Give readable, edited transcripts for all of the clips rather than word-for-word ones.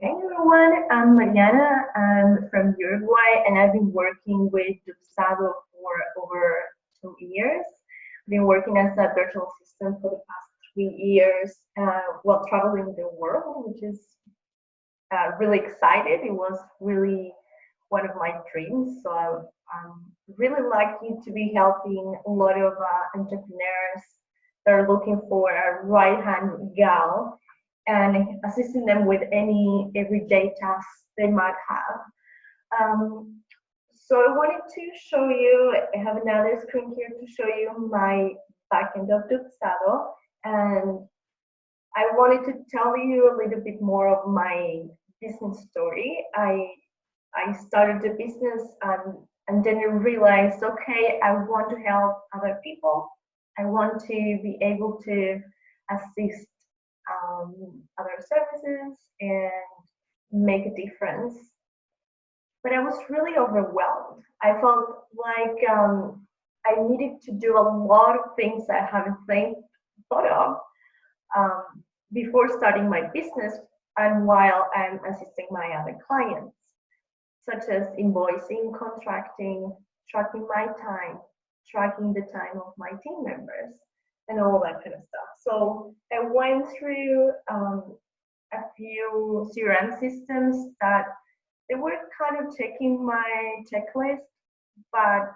Hey everyone, I'm Mariana. I'm from Uruguay and I've been working with Dubsado for over 2 years. I've been working as a virtual assistant for the past 3 years while traveling the world, which is really excited. It was really one of my dreams. So I'm really lucky to be helping a lot of entrepreneurs that are looking for a right hand gal and assisting them with any everyday tasks they might have. Um, so I wanted to show you, I have another screen here to show you my backend of Dubsado, and I wanted to tell you a little bit more of my business story. I started the business and then I realized, okay, I want to help other people. I want to be able to assist other services and make a difference. But I was really overwhelmed. I felt like I needed to do a lot of things I haven't thought of before starting my business and while I'm assisting my other clients, such as invoicing, contracting, tracking my time, tracking the time of my team members, and all that kind of stuff. So I went through a few CRM systems that they were kind of checking my checklist, but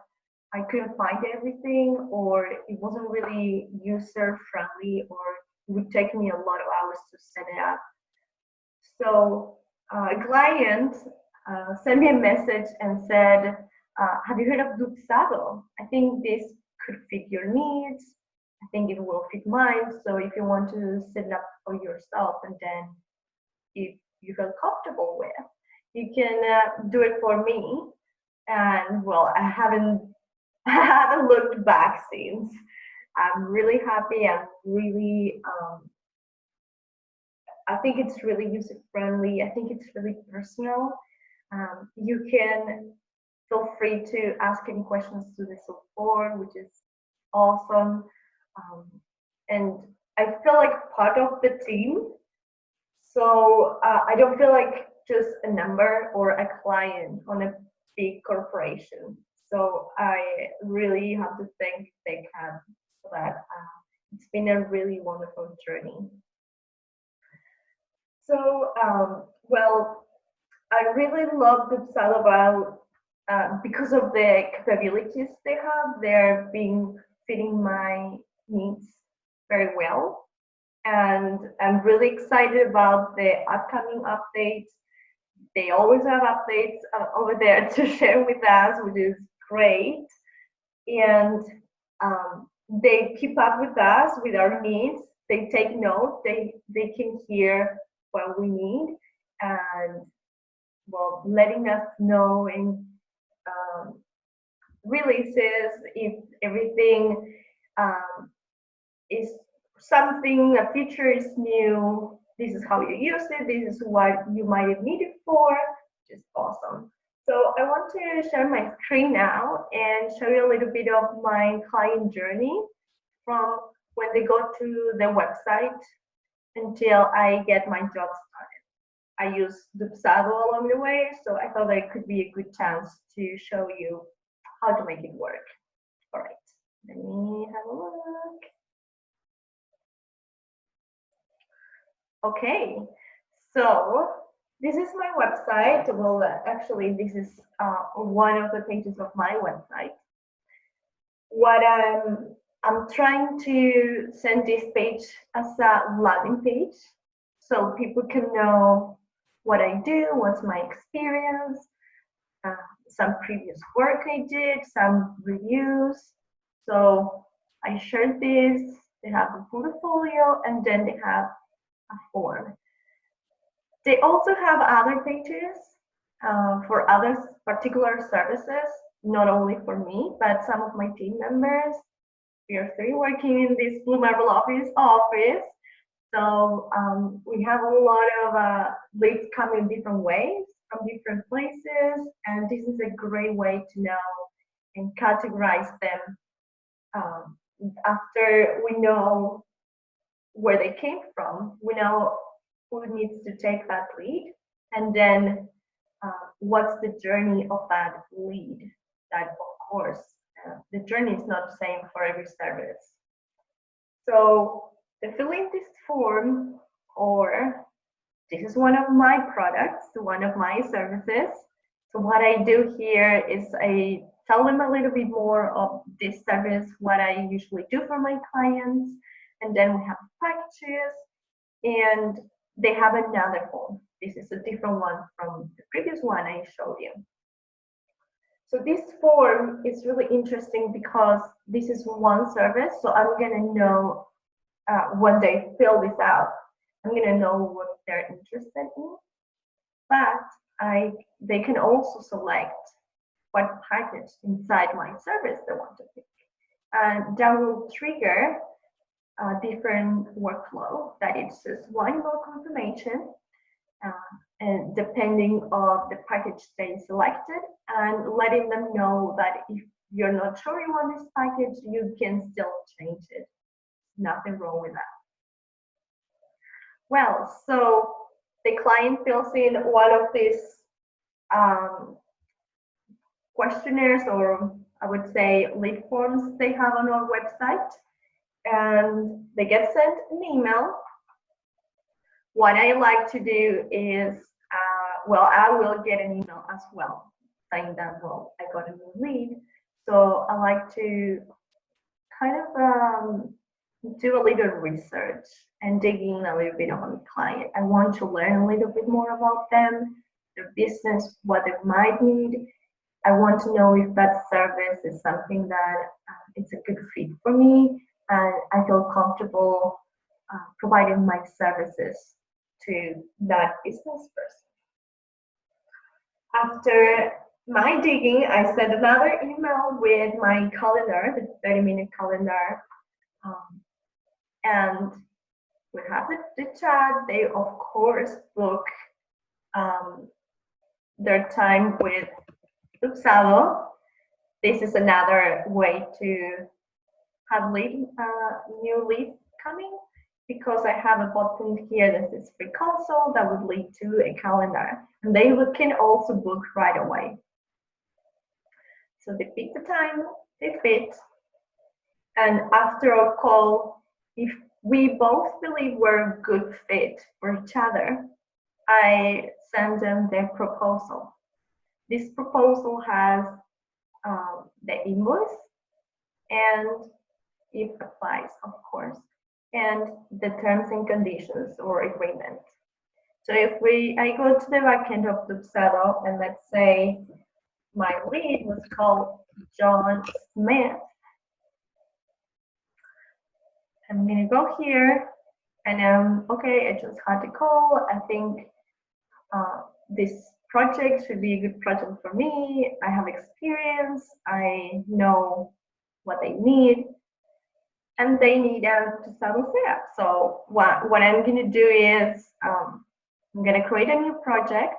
I couldn't find everything, or it wasn't really user friendly, or it would take me a lot of hours to set it up. So a client sent me a message and said, have you heard of Dubsado? I think this could fit your needs. I think it will fit mine. So if you want to set it up for yourself and then if you feel comfortable with, you can do it for me. And well, I haven't I haven't looked back since. I'm really happy. I think it's really user friendly. I think it's really personal. You can feel free to ask any questions to the support, which is awesome. Um, and I feel like part of the team. So I don't feel like just a number or a client on a big corporation. So I really have to thank TechHub for that. It's been a really wonderful journey. So, well, I really love the Salabal because of the capabilities they have. They're being fitting my needs very well. And I'm really excited about the upcoming updates. They always have updates over there to share with us, which is great. And they keep up with us, with our needs. They take note. They can hear what we need, and well, letting us know and um, releases if everything um, is something, a feature is new, this is how you use it, this is what you might need it for, just awesome. So I want to share my screen now and show you a little bit of my client journey from when they go to the website until I get my job started. I use Dubsado along the way, so I thought that it could be a good chance to show you how to make it work. All right, let me have a look. Okay, so this is my website. Well, actually, this is one of the pages of my website. What I'm trying to send this page as a landing page, so people can know what I do, what's my experience, some previous work I did, some reviews. So I shared this. They have a portfolio, and then they have a form. They also have other pages for other particular services, not only for me, but some of my team members. We are three working in this Blue Marble office. So we have a lot of leads coming different ways from different places, and this is a great way to know and categorize them after we know where they came from. We know who needs to take that lead, And then what's the journey of that lead? That, of course, the journey is not the same for every service. So the filling this form, or this is one of my products, one of my services. So what I do here is I tell them a little bit more of this service, what I usually do for my clients, and then we have packages, and they have another form. This is a different one from the previous one I showed you. So this form is really interesting because this is one service, so I'm gonna know when they fill this out, I'm gonna know what they're interested in. But they can also select what package inside my service they want to pick. And that will trigger a different workflow that it's just one email confirmation, and depending of the package they selected, and letting them know that if you're not sure you want this package, you can still change it. Nothing wrong with that. Well, so the client fills in one of these questionnaires, or I would say lead forms they have on our website, and they get sent an email. What I like to do is, well, I will get an email as well saying that, well, I got a new lead. So I like to kind of do a little research and dig in a little bit on the client. I want to learn a little bit more about them, their business, what they might need. I want to know if that service is something that it's a good fit for me, and I feel comfortable providing my services to that business person. After my digging, I sent another email with my calendar, the 30-minute calendar, and we have the chat. They, of course, book their time with Dubsado. This is another way to have new leads coming, because I have a button here that says free consult that would lead to a calendar, and they can also book right away. So they pick the time, they fit, and after a call, if we both believe we're a good fit for each other, I send them their proposal. This proposal has the invoice, and it applies, of course, and the terms and conditions or agreement. So if I go to the backend of Dubsado, and let's say my lead was called John Smith, I'm gonna go here, and okay, I just had the call. I think this project should be a good project for me. I have experience. I know what they need, and they need a Dubsado setup. So what I'm gonna do is I'm gonna create a new project.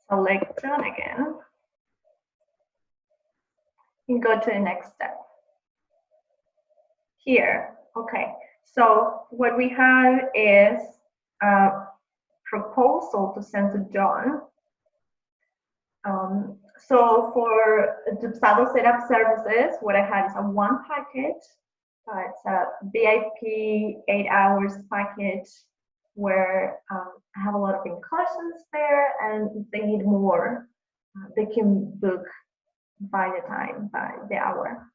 Select John again, and go to the next step. Here, okay. So what we have is a proposal to send to John. So for Dubsado setup services, what I had is a one package. It's a VIP 8 hours package where I have a lot of inclusions there, and if they need more, they can book by the hour.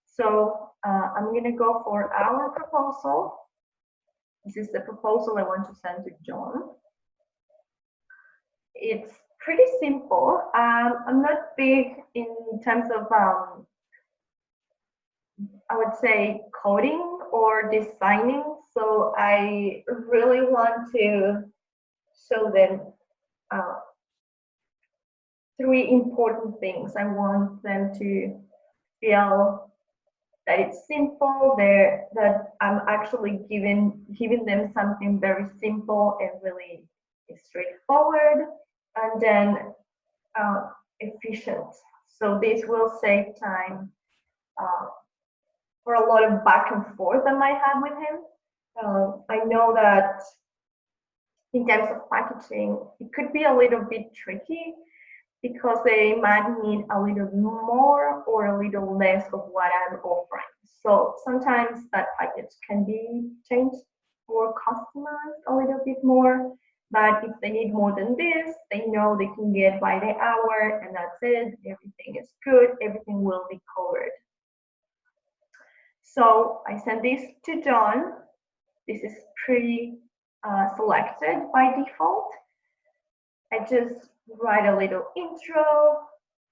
So I'm gonna go for our proposal. This is the proposal I want to send to John. It's pretty simple. I'm not big in terms of I would say coding or designing, so I really want to show them 3 important things. I want them to feel that it's simple, that I'm actually giving them something very simple and really straightforward, and then efficient. So this will save time for a lot of back and forth I might have with him. I know that in terms of packaging, it could be a little bit tricky because they might need a little more or a little less of what I'm offering. So sometimes that package can be changed or customized a little bit more. But if they need more than this, they know they can get by the hour and that's it. Everything is good. Everything will be covered. So I send this to John. This is pre-selected by default. I just write a little intro,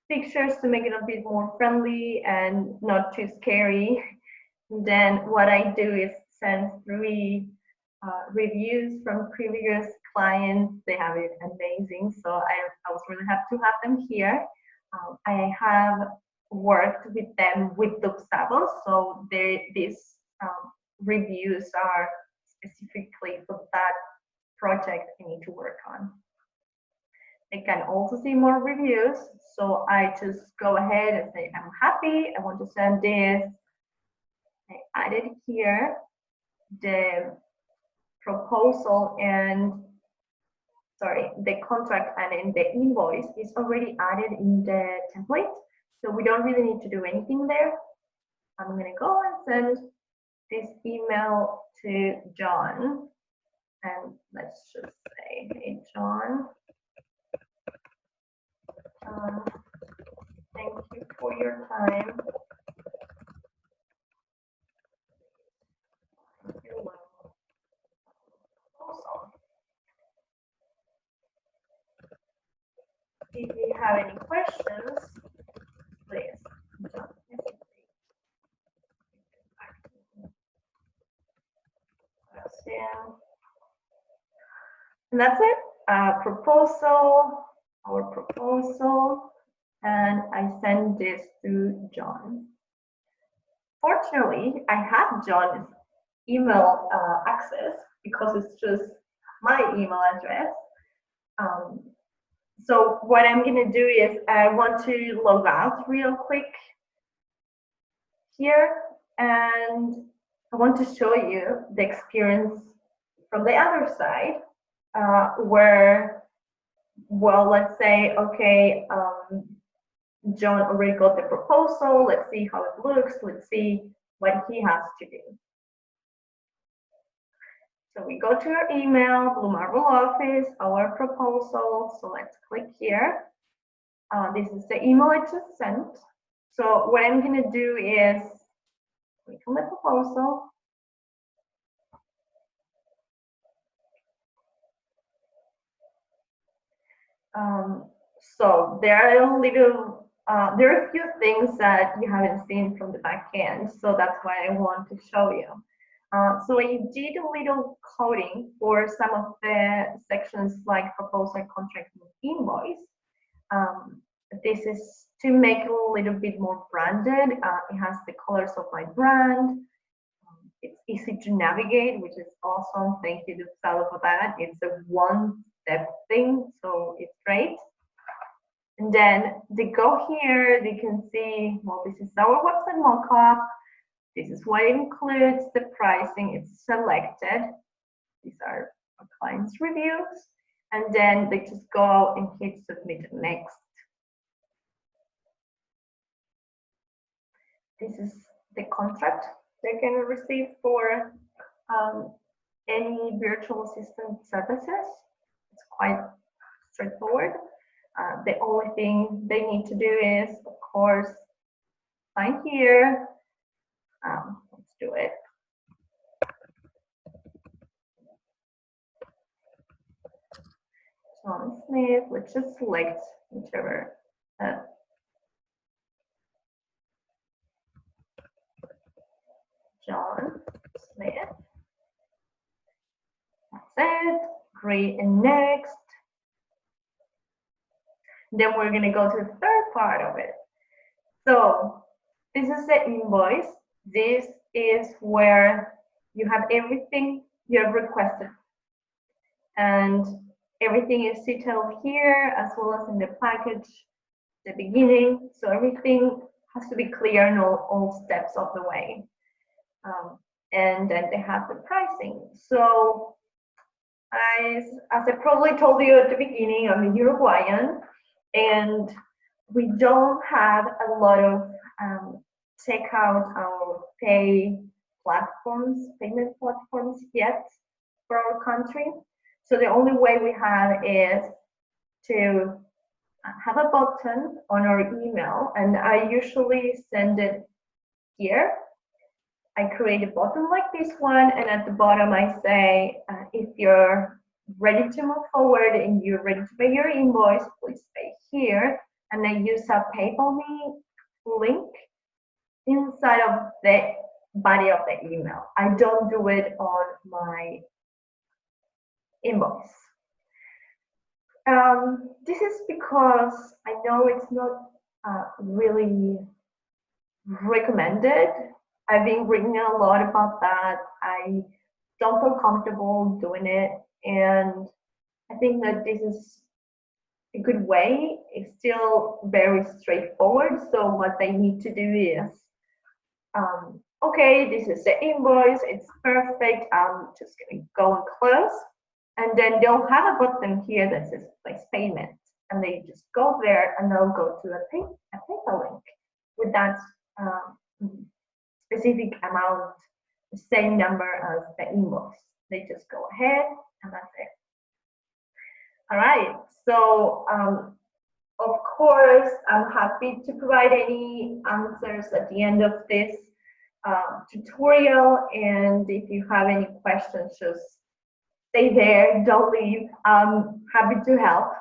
pictures to make it a bit more friendly and not too scary. And then what I do is send 3 reviews from previous clients. They have it amazing, so I was really happy to have them here. I have worked with them with Dubsado, so these reviews are specifically for that project I need to work on. They can also see more reviews, so I just go ahead and say I'm happy, I want to send this. I added here the proposal and the contract and in the invoice is already added in the template, so we don't really need to do anything there. I'm going to go and send this email to John, and let's just say, hey John, thank you for your time. Also, if you have any questions, please don't hesitate. And that's it. Our proposal, and I send this to John. Fortunately, I have John's email access because it's just my email address. So what I'm gonna do is I want to log out real quick here, and I want to show you the experience from the other side, where, well, let's say, okay, John already got the proposal. Let's see how it looks. Let's see what he has to do. So we go to our email, Blue Marble Office, our proposal. So let's click here. This is the email I just sent. So what I'm going to do is click on the proposal. So there are a few things that you haven't seen from the back end. So that's why I want to show you. So I did a little coding for some of the sections like proposal, contract, and invoice. This is to make it a little bit more branded. It has the colors of my brand. It's easy to navigate, which is awesome. Thank you, Dubsado, for that. It's a one-step thing, so it's great. And then they go here, they can see, well, this is our website mockup. This is what it includes, the pricing, it's selected. These are our clients' reviews. And then they just go and hit submit next. This is the contract they're going to receive for any virtual assistant services. It's quite straightforward. The only thing they need to do is, of course, sign here. Let's do it. John Smith, let's just select whichever. John Smith. That's it. Great, and next. Then we're going to go to the third part of it. So this is the invoice. This is where you have everything you have requested. And everything is detailed here as well as in the package, the beginning. So everything has to be clear in all steps of the way. and then they have the pricing. So as I probably told you at the beginning, I'm a Uruguayan, and we don't have a lot of checkout or payment platforms yet for our country. So the only way we have is to have a button on our email, and I usually send it here. I create a button like this one, and at the bottom I say, if you're ready to move forward and you're ready to pay your invoice, please pay here. And I use a PayPal me link inside of the body of the email. I don't do it on my invoice. This is because I know it's not really recommended. I've been reading a lot about that. I don't feel comfortable doing it, and I think that this is a good way. It's still very straightforward. So what they need to do is, okay, this is the invoice. It's perfect. I'm just gonna go and close, and then they'll have a button here that says place payment, and they just go there and they'll go to a PayPal link with that specific amount, the same number as the invoice. They just go ahead and that's it. All right, so of course, I'm happy to provide any answers at the end of this tutorial, and if you have any questions, just stay there, don't leave. I'm happy to help.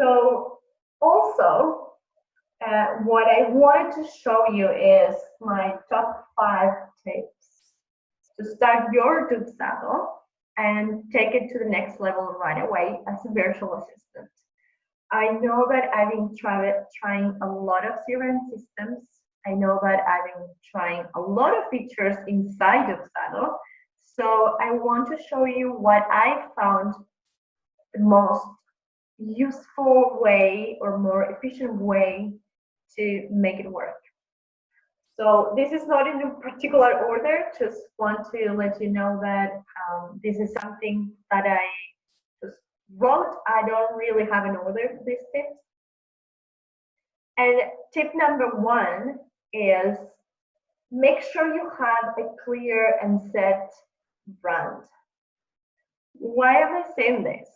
So also, what I wanted to show you is my top 5 tips to start your Dubsado and take it to the next level right away as a virtual assistant. I know that I've been trying a lot of CRM systems. I know that I've been trying a lot of features inside Dubsado. So I want to show you what I found the most useful way or more efficient way to make it work. So this is not in a particular order, just want to let you know that this is something that I just wrote. I don't really have an order for these tips. And tip number 1 is make sure you have a clear and set brand. Why am I saying this?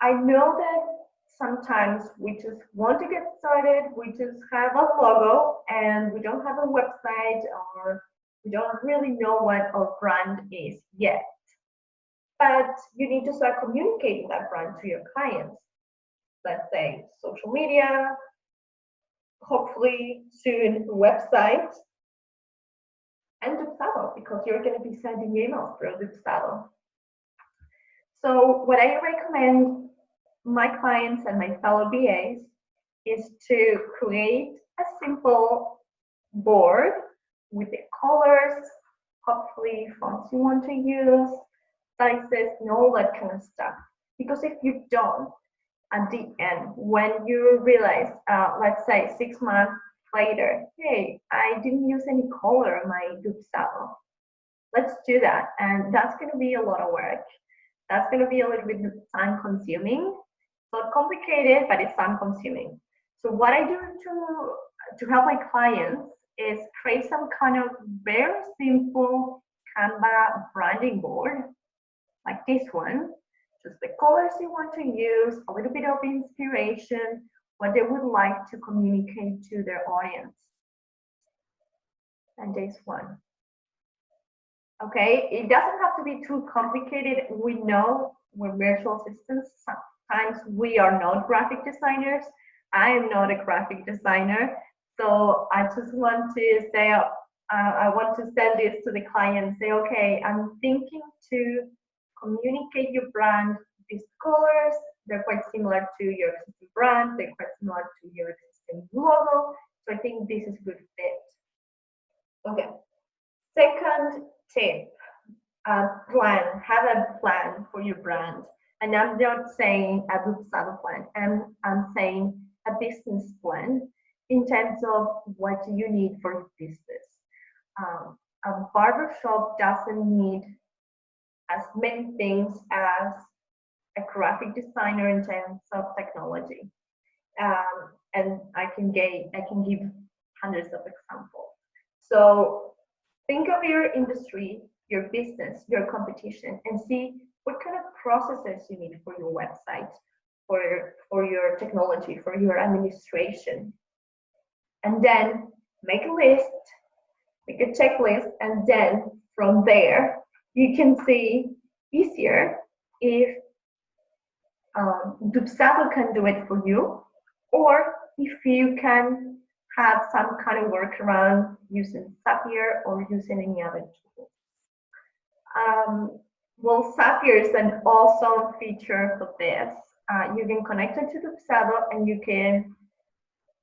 I know that sometimes we just want to get started, we just have a logo and we don't have a website, or we don't really know what our brand is yet. But you need to start communicating that brand to your clients. Let's say social media, hopefully soon website, and Dubsado, because you're going to be sending emails through Dubsado. So what I recommend my clients and my fellow BAs is to create a simple board with the colors, hopefully fonts you want to use, sizes, and all that kind of stuff. Because if you don't, at the end, when you realize, let's say 6 months later, hey, I didn't use any color in my Dubsado. Let's do that. And that's going to be a lot of work. That's going to be a little bit time consuming. It's not complicated, but it's time consuming. So what I do to help my clients is create some kind of very simple Canva branding board, like this one. Just the colors you want to use, a little bit of inspiration, what they would like to communicate to their audience. And this one. Okay, it doesn't have to be too complicated. We know we're virtual assistants. Sometimes we are not graphic designers. I am not a graphic designer. So I just want to say, I want to send this to the client and say, okay, I'm thinking to communicate your brand. These colors, they're quite similar to your existing brand. They're quite similar to your existing logo. So I think this is a good fit. Okay. Second tip, plan. Have a plan for your brand. And I'm not saying a Dubsado plan. I'm saying a business plan in terms of what you need for your business. a barbershop doesn't need as many things as a graphic designer in terms of technology. And I can give hundreds of examples. So think of your industry, your business, your competition, and see what kind of processes you need for your website, for your technology, for your administration. And then make a list, make a checklist, and then from there you can see easier if Dubsado can do it for you, or if you can have some kind of workaround using Zapier or using any other tool. Well, Zapier is an awesome feature for this. You can connect it to Dubsado and you can,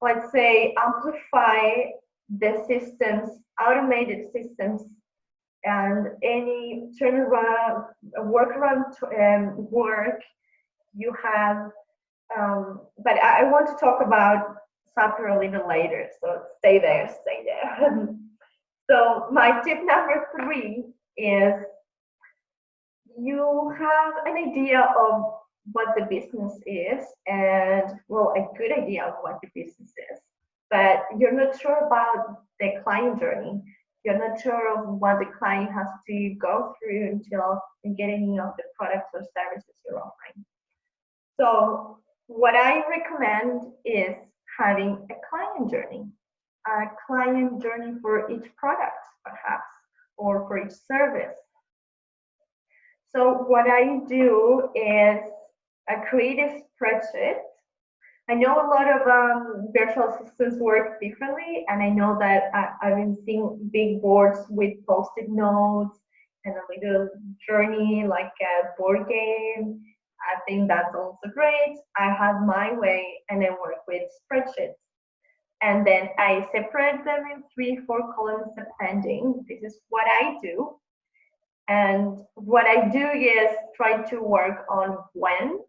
let's say, amplify the systems, automated systems, and any turnaround, workaround work you have. But I want to talk about Zapier a little later, so stay there. So my tip number 3 is you have an idea of what the business is, and well, a good idea of what the business is, but you're not sure about the client journey. You're not sure of what the client has to go through until they get any of the products or services you're offering. So what I recommend is having a client journey for each product, perhaps, or for each service. So what I do is I create a spreadsheet. I know a lot of virtual assistants work differently, and I know that I've been seeing big boards with post-it notes and a little journey like a board game. I think that's also great. I have my way, and I work with spreadsheets. And then I separate them in 3-4 columns depending. This is what I do. And what I do is try to work on when,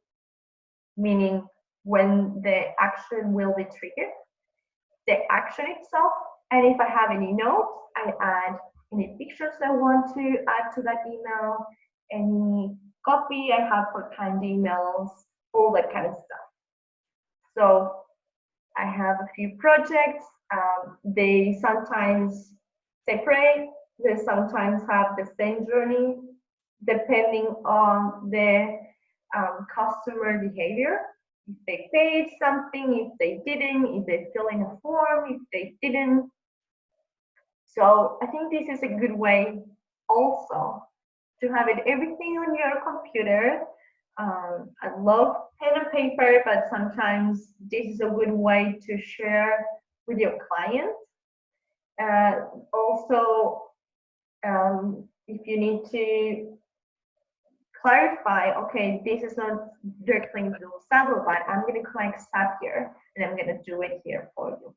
meaning when the action will be triggered, the action itself, and if I have any notes, I add any pictures I want to add to that email, any copy I have for canned emails, all that kind of stuff. So I have a few projects. They sometimes separate. They sometimes have the same journey, depending on the customer behavior. If they paid something, if they didn't, if they fill in a form, if they didn't. So I think this is a good way also to have it everything on your computer. I love pen and paper, but sometimes this is a good way to share with your client. Also, if you need to clarify, okay, this is not directly into Dubsado, but I'm going to connect Zapier and I'm going to do it here for you.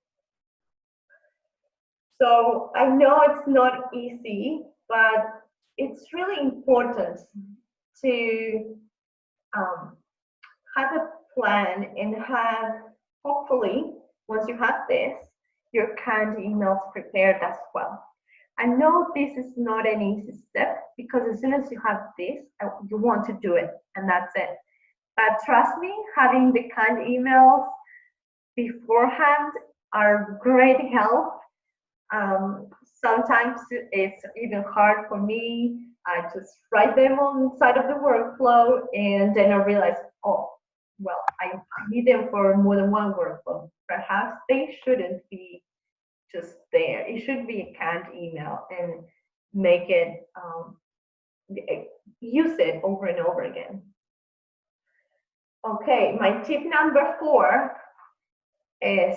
So I know it's not easy, but it's really important to have a plan and have, hopefully, once you have this, your canned emails prepared as well. I know this is not an easy step because as soon as you have this, you want to do it, and that's it. But trust me, having the canned emails beforehand are great help. Sometimes it's even hard for me. I just write them on the side of the workflow, and then I realize, oh, well, I need them for more than one workflow. Perhaps they shouldn't be just there. It should be a canned email and make it, use it over and over again. Okay, my tip number 4 is,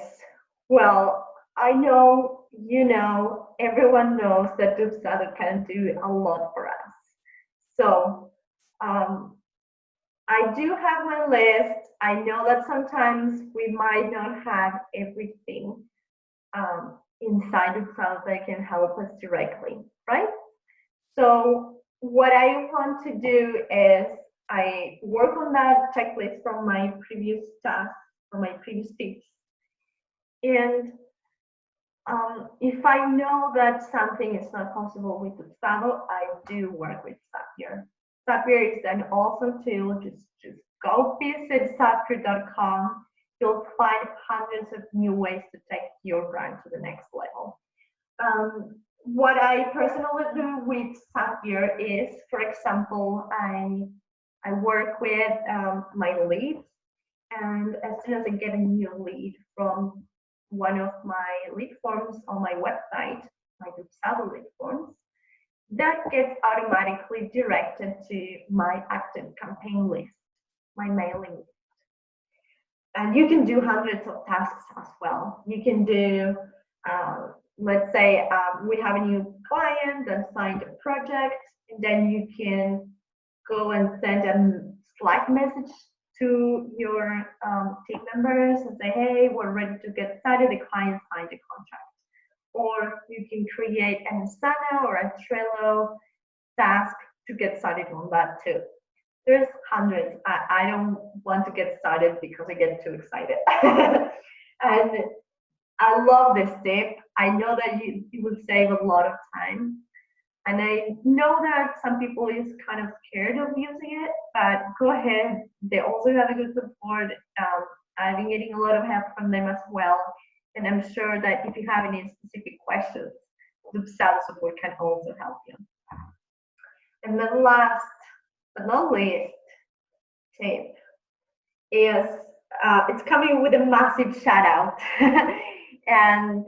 well, I know, you know, everyone knows that Dubsado can do a lot for us. So I do have my list. I know that sometimes we might not have everything inside Dubsado that can help us directly, right? So what I want to do is I work on that checklist from my previous tasks, from my previous tips, and If I know that something is not possible with Dubsado, I do work with Zapier. Zapier is an awesome tool. Just go visit zapier.com. You'll find hundreds of new ways to take your brand to the next level. What I personally do with Zapier is, for example, I work with my leads, and as soon as I get a new lead from one of my lead forms on my website, my Dubsado lead forms, that gets automatically directed to my active campaign list, my mailing list. And you can do hundreds of tasks as well. You can do, let's say we have a new client that signed a project, and then you can go and send a Slack message to your team members and say, hey, we're ready to get started, the client signed the contract. Or you can create an Asana or a Trello task to get started on that too. There's hundreds. I don't want to get started because I get too excited. And I love this tip. I know that you will save a lot of time. And I know that some people is kind of scared of using it, but go ahead. They also have a good support. I've been getting a lot of help from them as well. And I'm sure that if you have any specific questions, Dubsado support can also help you. And then last but not least tip is, it's coming with a massive shout out. And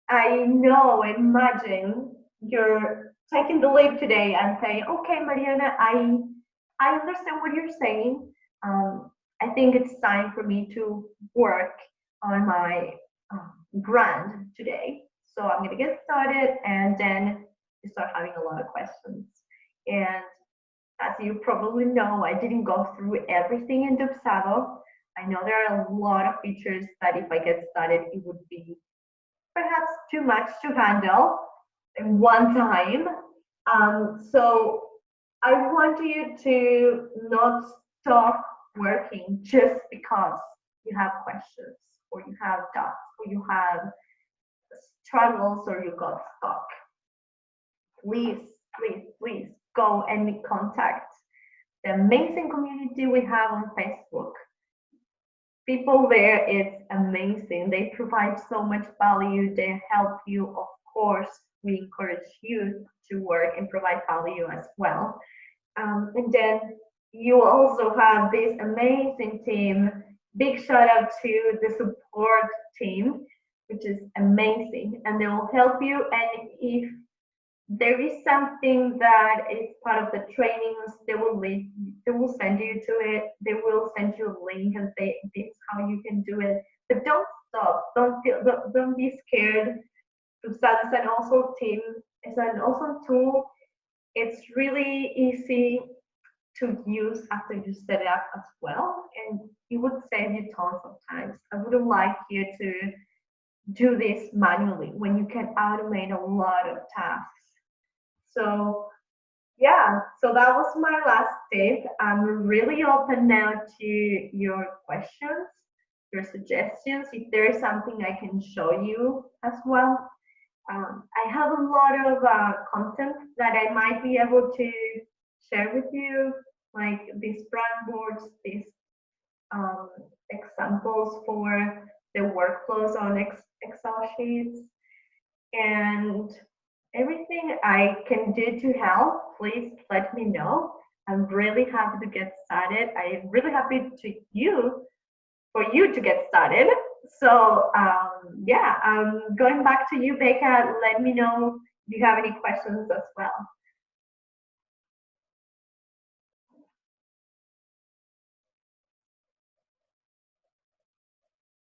I know, imagine you're taking the leap today and saying, okay, Mariana, I understand what you're saying. I think it's time for me to work on my brand today. So I'm going to get started, and then you start having a lot of questions. And as you probably know, I didn't go through everything in Dubsado. I know there are a lot of features that if I get started, it would be perhaps too much to handle in one time. So I want you to not stop working just because you have questions, or you have doubts, or you have struggles, or you got stuck. Please, please, please go and contact the amazing community we have on Facebook. People there, it's amazing. They provide so much value. They help you. Of course, we encourage you to work and provide value as well. And then you also have this amazing team. Big shout out to the support team, which is amazing, and they will help you. And if there is something that is part of the trainings, they will send you to it. They will send you a link and say this is how you can do it. But don't stop. Don't be scared. Dubsado is an awesome team. It's an awesome tool. It's really easy to use after you set it up as well, and it would save you tons of time. I wouldn't like you to do this manually when you can automate a lot of tasks. So yeah, so that was my last tip. I'm really open now to your questions, your suggestions, if there is something I can show you as well. I have a lot of content that I might be able to share with you, like these brand boards, these examples for the workflows on Excel sheets, and everything I can do to help. Please let me know. I'm really happy to get started. I'm really happy for you to get started. So yeah, going back to you, Becca. Let me know if you have any questions as well.